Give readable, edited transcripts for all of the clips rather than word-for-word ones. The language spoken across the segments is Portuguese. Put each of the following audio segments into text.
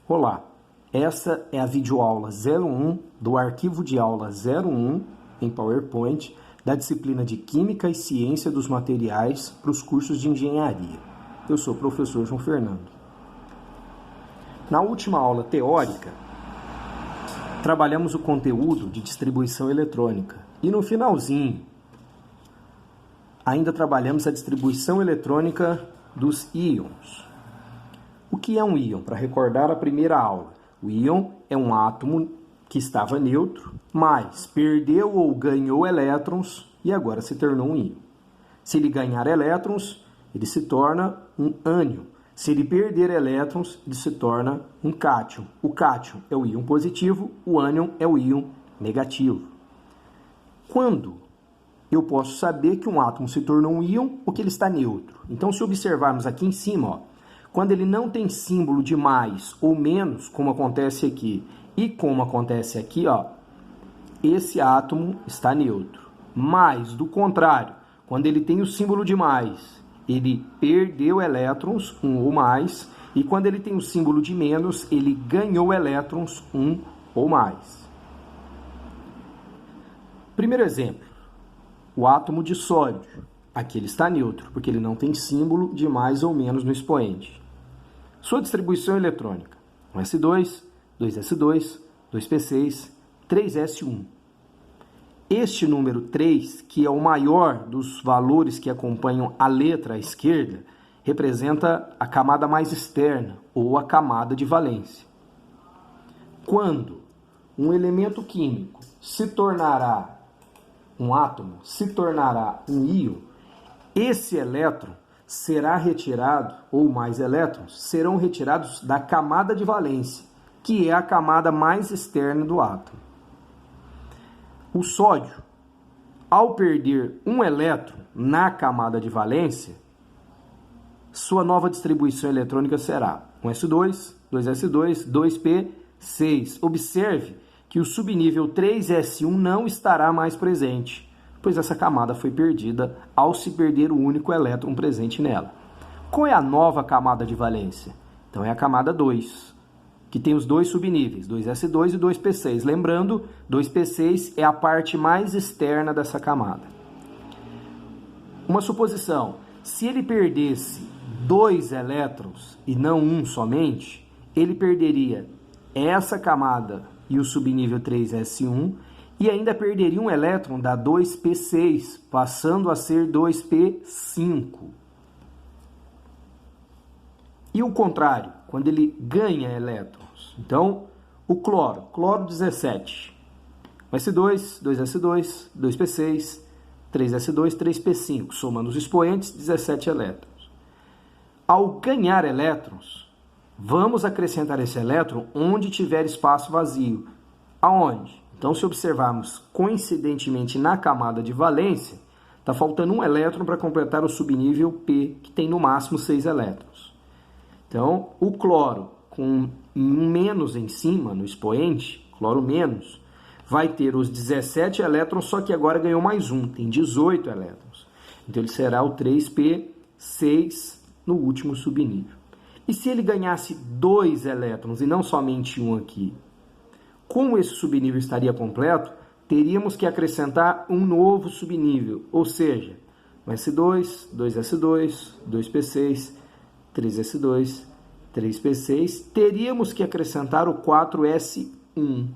Olá, essa é a videoaula 01 do arquivo de aula 01 em PowerPoint da disciplina de Química e Ciência dos Materiais para os cursos de Engenharia. Eu sou o professor João Fernando. Na última aula teórica, trabalhamos o conteúdo de distribuição eletrônica e no finalzinho ainda trabalhamos a distribuição eletrônica dos íons. O que é um íon? Para recordar a primeira aula, o íon é um átomo que estava neutro, mas perdeu ou ganhou elétrons e agora se tornou um íon. Se ele ganhar elétrons, ele se torna um ânion. Se ele perder elétrons, ele se torna um cátion. O cátion é o íon positivo, o ânion é o íon negativo. Quando eu posso saber que um átomo se tornou um íon ou que ele está neutro? Então, se observarmos aqui em cima, ó, quando ele não tem símbolo de mais ou menos, como acontece aqui, e como acontece aqui, ó, esse átomo está neutro. Mas, do contrário, quando ele tem o símbolo de mais, ele perdeu elétrons, um ou mais, e quando ele tem o símbolo de menos, ele ganhou elétrons, um ou mais. Primeiro exemplo, o átomo de sódio. Aqui ele está neutro, porque ele não tem símbolo de mais ou menos no expoente. Sua distribuição eletrônica: 1s2, 2s2, 2p6, 3s1. Este número 3, que é o maior dos valores que acompanham a letra à esquerda, representa a camada mais externa, ou a camada de valência. Quando um elemento químico se tornará um átomo, se tornará um íon, esse elétron será retirado, ou mais elétrons, serão retirados da camada de valência, que é a camada mais externa do átomo. O sódio, ao perder um elétron na camada de valência, sua nova distribuição eletrônica será 1s2, 2s2, 2p6. Observe que o subnível 3s1 não estará mais presente, pois essa camada foi perdida ao se perder o único elétron presente nela. Qual é a nova camada de valência? Então é a camada 2, que tem os dois subníveis, 2s2 e 2p6. Lembrando, 2p6 é a parte mais externa dessa camada. Uma suposição: se ele perdesse 2 elétrons e não um somente, ele perderia essa camada e o subnível 3s1, e ainda perderia um elétron da 2p6, passando a ser 2p5. E o contrário, quando ele ganha elétrons. Então, o cloro 17. 1s2, 2s2, 2p6, 3s2, 3p5, somando os expoentes, 17 elétrons. Ao ganhar elétrons, vamos acrescentar esse elétron onde tiver espaço vazio. Aonde? Então, se observarmos coincidentemente na camada de valência, está faltando um elétron para completar o subnível P, que tem no máximo 6 elétrons. Então, o cloro com um menos em cima no expoente, cloro menos, vai ter os 17 elétrons, só que agora ganhou mais um, tem 18 elétrons. Então, ele será o 3p6 no último subnível. E se ele ganhasse 2 elétrons e não somente um aqui? Como esse subnível estaria completo, teríamos que acrescentar um novo subnível, ou seja, 1s2, 2s2, 2p6, 3s2, 3p6, teríamos que acrescentar o 4s1,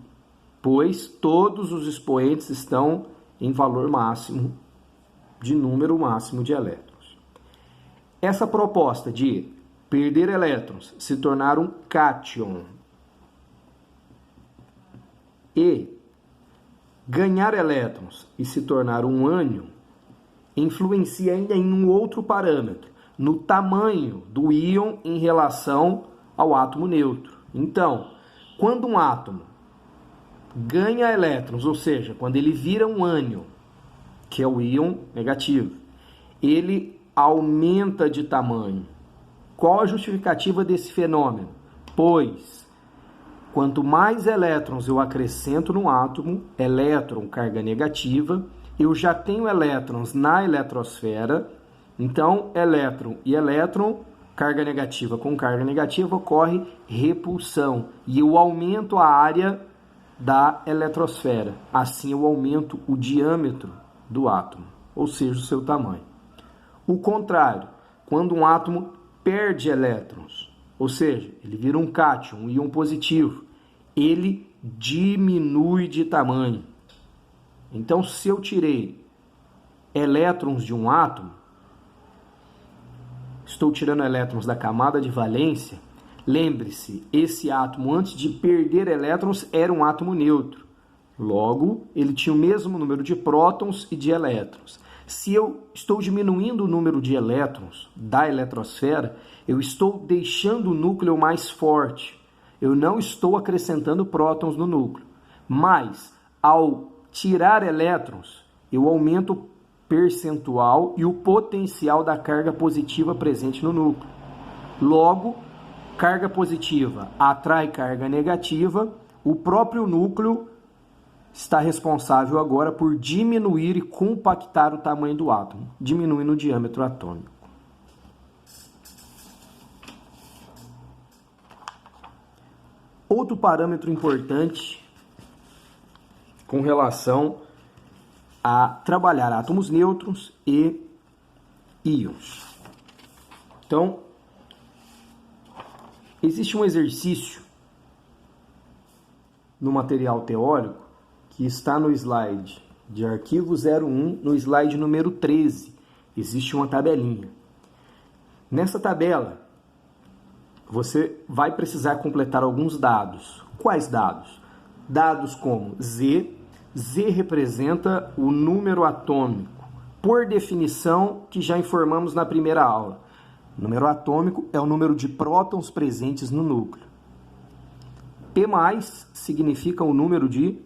pois todos os expoentes estão em valor máximo, de número máximo de elétrons. Essa proposta de perder elétrons, se tornar um cátion, e ganhar elétrons e se tornar um ânion, influencia ainda em um outro parâmetro, no tamanho do íon em relação ao átomo neutro. Então, quando um átomo ganha elétrons, ou seja, quando ele vira um ânion, que é o íon negativo, ele aumenta de tamanho. Qual a justificativa desse fenômeno? Pois quanto mais elétrons eu acrescento no átomo, elétron, carga negativa, eu já tenho elétrons na eletrosfera, então elétron e elétron carga negativa com carga negativa, ocorre repulsão. E eu aumento a área da eletrosfera. Assim eu aumento o diâmetro do átomo, ou seja, o seu tamanho. O contrário, quando um átomo perde elétrons, ou seja, ele vira um cátion, um íon positivo, ele diminui de tamanho. Então, se eu tirei elétrons de um átomo, estou tirando elétrons da camada de valência, lembre-se, esse átomo, antes de perder elétrons, era um átomo neutro. Logo, ele tinha o mesmo número de prótons e de elétrons. Se eu estou diminuindo o número de elétrons da eletrosfera, eu estou deixando o núcleo mais forte. Eu não estou acrescentando prótons no núcleo. Mas, ao tirar elétrons, eu aumento o percentual e o potencial da carga positiva presente no núcleo. Logo, carga positiva atrai carga negativa, o próprio núcleo está responsável agora por diminuir e compactar o tamanho do átomo, diminuindo o diâmetro atômico. Outro parâmetro importante com relação a trabalhar átomos nêutrons e íons. Então, existe um exercício no material teórico que está no slide de arquivo 01, no slide número 13. Existe uma tabelinha. Nessa tabela, você vai precisar completar alguns dados. Quais dados? Dados como Z. Z representa o número atômico, por definição, que já informamos na primeira aula. O número atômico é o número de prótons presentes no núcleo. P+, significa o número de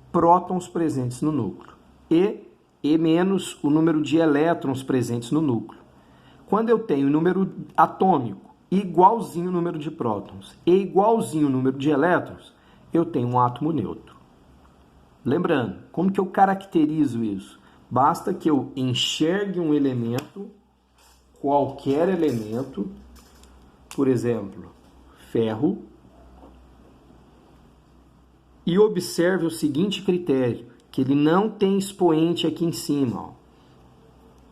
prótons presentes no núcleo. E o número de elétrons presentes no núcleo. Quando eu tenho o número atômico igualzinho o número de prótons e igualzinho o número de elétrons, eu tenho um átomo neutro. Lembrando, como que eu caracterizo isso? Basta que eu enxergue um elemento, qualquer elemento, por exemplo, ferro, e observe o seguinte critério, que ele não tem expoente aqui em cima, ó,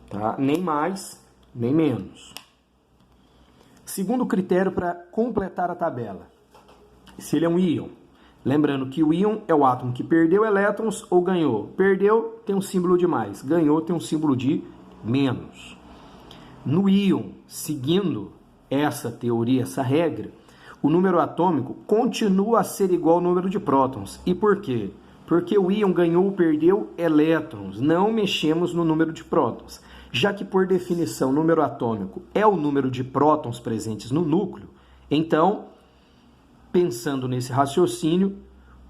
tá? Nem mais, nem menos. Segundo critério para completar a tabela, se ele é um íon. Lembrando que o íon é o átomo que perdeu elétrons ou ganhou. Perdeu, tem um símbolo de mais. Ganhou, tem um símbolo de menos. No íon, seguindo essa teoria, essa regra, o número atômico continua a ser igual ao número de prótons. E por quê? Porque o íon ganhou ou perdeu elétrons. Não mexemos no número de prótons. Já que, por definição, o número atômico é o número de prótons presentes no núcleo, então, pensando nesse raciocínio,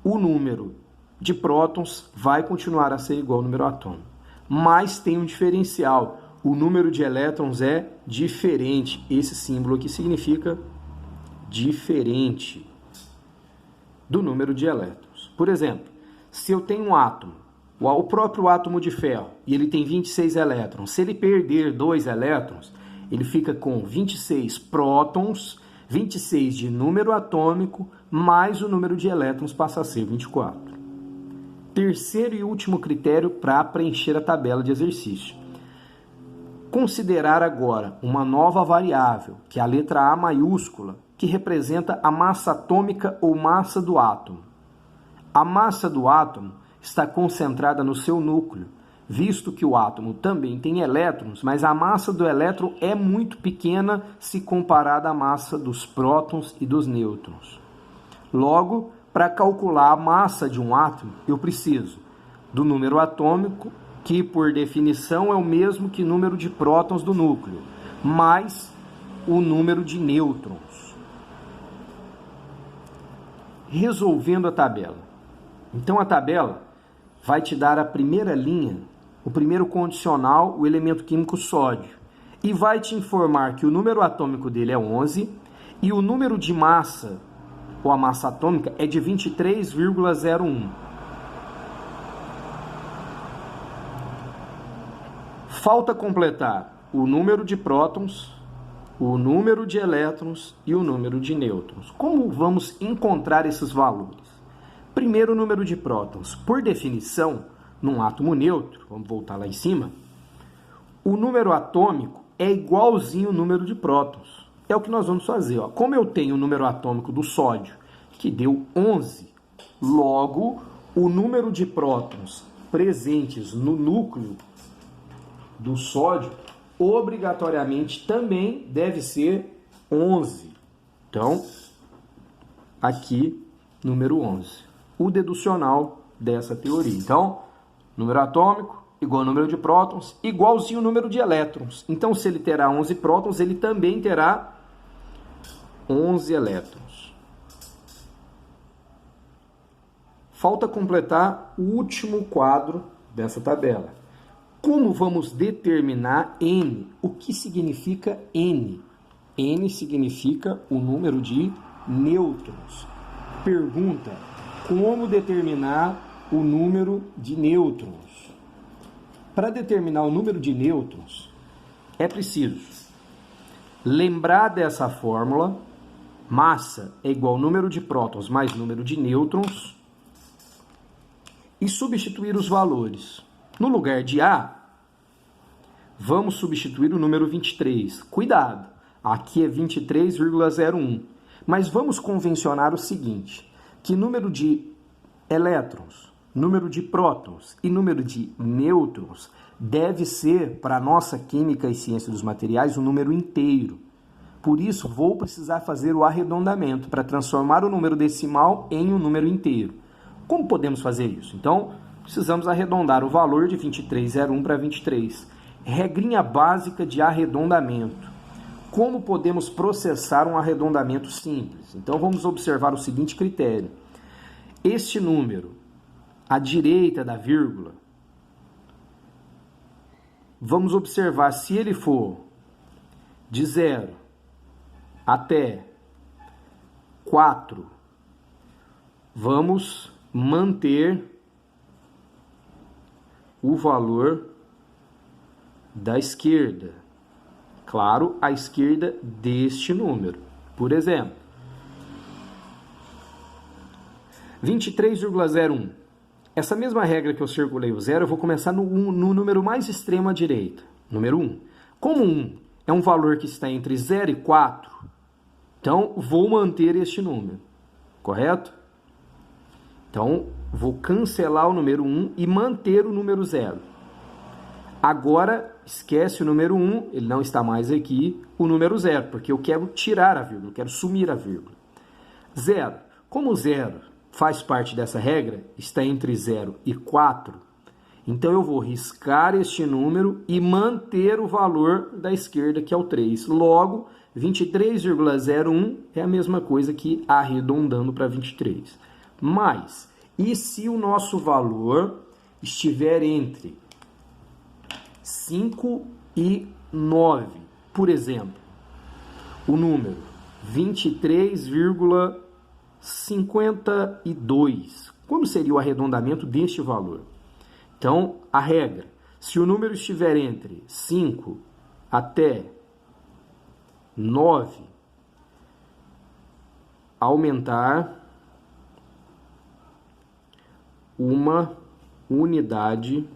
o número de prótons vai continuar a ser igual ao número atômico. Mas tem um diferencial. O número de elétrons é diferente. Esse símbolo aqui significa diferente do número de elétrons. Por exemplo, se eu tenho um átomo, o próprio átomo de ferro, e ele tem 26 elétrons, se ele perder 2 elétrons, ele fica com 26 prótons, 26 de número atômico, mais o número de elétrons passa a ser 24. Terceiro e último critério para preencher a tabela de exercício. Considerar agora uma nova variável, que é a letra A maiúscula, que representa a massa atômica ou massa do átomo. A massa do átomo está concentrada no seu núcleo, visto que o átomo também tem elétrons, mas a massa do elétron é muito pequena se comparada à massa dos prótons e dos nêutrons. Logo, para calcular a massa de um átomo, eu preciso do número atômico, que por definição é o mesmo que o número de prótons do núcleo, mais o número de nêutrons. Resolvendo a tabela. Então a tabela vai te dar a primeira linha, o primeiro condicional, o elemento químico sódio, e vai te informar que o número atômico dele é 11 e o número de massa, ou a massa atômica, é de 23,01. Falta completar o número de prótons o número de elétrons e o número de nêutrons. Como vamos encontrar esses valores? Primeiro, o número de prótons. Por definição, num átomo neutro, vamos voltar lá em cima, o número atômico é igualzinho ao número de prótons. É o que nós vamos fazer. Ó. Como eu tenho o número atômico do sódio, que deu 11, logo, o número de prótons presentes no núcleo do sódio obrigatoriamente também deve ser 11. Então, aqui, número 11. O deducional dessa teoria. Então, número atômico igual ao número de prótons, igualzinho ao número de elétrons. Então, se ele terá 11 prótons, ele também terá 11 elétrons. Falta completar o último quadro dessa tabela. Como vamos determinar N? O que significa N? N significa o número de nêutrons. Pergunta: como determinar o número de nêutrons? Para determinar o número de nêutrons, é preciso lembrar dessa fórmula: massa é igual ao número de prótons mais número de nêutrons, e substituir os valores. No lugar de A, vamos substituir o número 23. Cuidado, aqui é 23,01. Mas vamos convencionar o seguinte, que número de elétrons, número de prótons e número de nêutrons deve ser, para a nossa química e ciência dos materiais, um número inteiro. Por isso, vou precisar fazer o arredondamento para transformar o número decimal em um número inteiro. Como podemos fazer isso? Então, precisamos arredondar o valor de 23,01 para 23. Regrinha básica de arredondamento. Como podemos processar um arredondamento simples? Então, vamos observar o seguinte critério. Este número, à direita da vírgula, vamos observar se ele for de 0 até 4, vamos manter o valor da esquerda. Claro, à esquerda deste número. Por exemplo, 23,01. Essa mesma regra que eu circulei o 0, eu vou começar no número mais extremo à direita, número 1. Como 1 é um valor que está entre 0 e 4, então vou manter este número, correto? Então, vou cancelar o número 1 e manter o número 0. Agora, esquece o número 1, ele não está mais aqui, o número 0, porque eu quero tirar a vírgula, eu quero sumir a vírgula. 0. Como 0 faz parte dessa regra, está entre 0 e 4, então eu vou riscar este número e manter o valor da esquerda, que é o 3. Logo, 23,01 é a mesma coisa que arredondando para 23. Mas, e se o nosso valor estiver entre 5 e 9? Por exemplo, o número 23,52. Como seria o arredondamento deste valor? Então, a regra, se o número estiver entre 5 até 9, aumentar uma unidade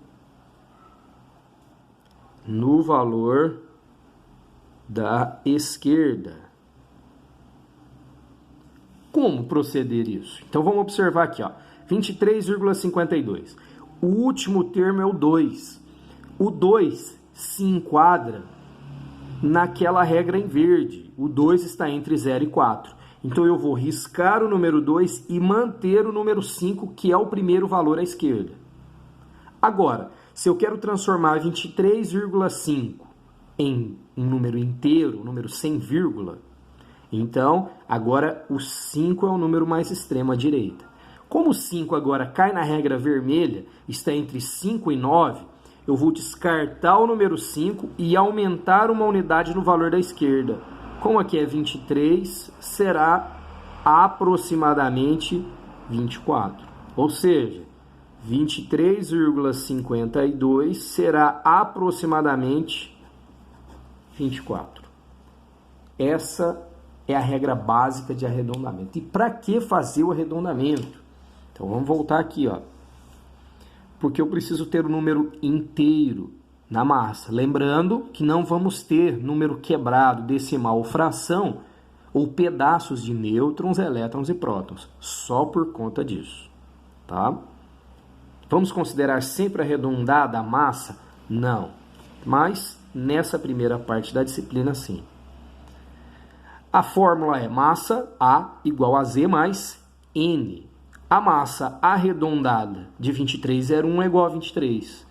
no valor da esquerda. Como proceder isso? Então vamos observar aqui, ó, 23,52. O último termo é o 2. O 2 se enquadra naquela regra em verde. O 2 está entre 0 e 4. Então, eu vou riscar o número 2 e manter o número 5, que é o primeiro valor à esquerda. Agora, se eu quero transformar 23,5 em um número inteiro, um número sem vírgula, então, agora o 5 é o número mais extremo à direita. Como o 5 agora cai na regra vermelha, está entre 5 e 9, eu vou descartar o número 5 e aumentar uma unidade no valor da esquerda. Como aqui é 23, será aproximadamente 24. Ou seja, 23,52 será aproximadamente 24. Essa é a regra básica de arredondamento. E para que fazer o arredondamento? Então vamos voltar aqui, ó. Porque eu preciso ter o número inteiro na massa. Lembrando que não vamos ter número quebrado, decimal ou fração, ou pedaços de nêutrons, elétrons e prótons, só por conta disso, tá? Vamos considerar sempre arredondada a massa? Não, mas nessa primeira parte da disciplina, sim. A fórmula é massa A igual a Z mais N. A massa arredondada de 23,01 é igual a 23.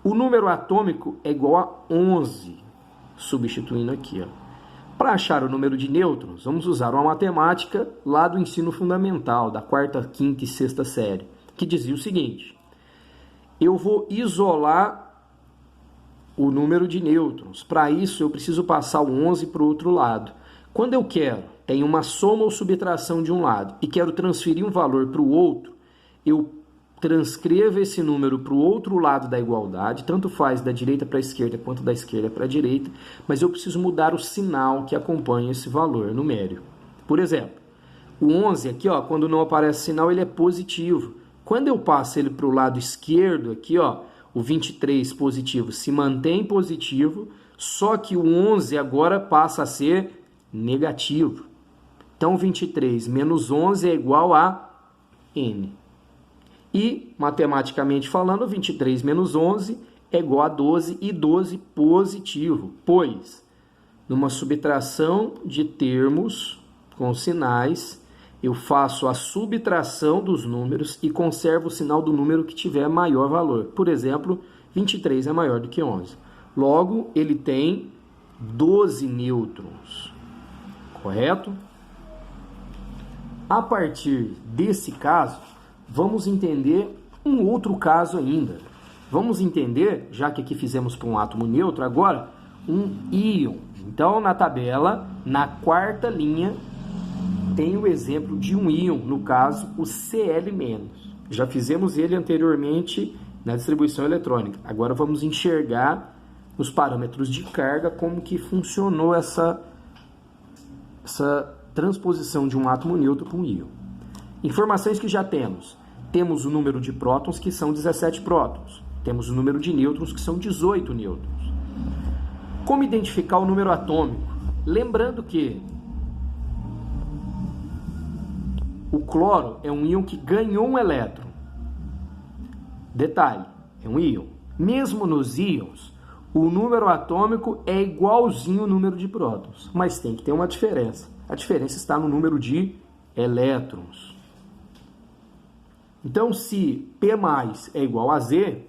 O número atômico é igual a 11, substituindo aqui, ó. Para achar o número de nêutrons, vamos usar uma matemática lá do ensino fundamental, da quarta, quinta e sexta série, que dizia o seguinte: eu vou isolar o número de nêutrons. Para isso, eu preciso passar o 11 para o outro lado. Quando eu tenho uma soma ou subtração de um lado e quero transferir um valor para o outro, eu transcrevo esse número para o outro lado da igualdade, tanto faz da direita para a esquerda quanto da esquerda para a direita, mas eu preciso mudar o sinal que acompanha esse valor numérico. Por exemplo, o 11 aqui, ó, quando não aparece sinal, ele é positivo. Quando eu passo ele para o lado esquerdo, aqui, ó, o 23 positivo se mantém positivo, só que o 11 agora passa a ser negativo. Então, 23 menos 11 é igual a N. E, matematicamente falando, 23 menos 11 é igual a 12 e 12 positivo, pois numa subtração de termos com sinais, eu faço a subtração dos números e conservo o sinal do número que tiver maior valor. Por exemplo, 23 é maior do que 11. Logo, ele tem 12 nêutrons, correto? A partir desse caso, vamos entender um outro caso ainda. Vamos entender, já que aqui fizemos para um átomo neutro, agora um íon. Então, na tabela, na quarta linha, tem o exemplo de um íon, no caso, o Cl-. Já fizemos ele anteriormente na distribuição eletrônica. Agora vamos enxergar os parâmetros de carga, como que funcionou essa transposição de um átomo neutro para um íon. Informações que já temos. Temos o número de prótons, que são 17 prótons. Temos o número de nêutrons, que são 18 nêutrons. Como identificar o número atômico? Lembrando que o cloro é um íon que ganhou um elétron. Detalhe, é um íon. Mesmo nos íons, o número atômico é igualzinho ao número de prótons, mas tem que ter uma diferença. A diferença está no número de elétrons. Então, se P+ é igual a Z,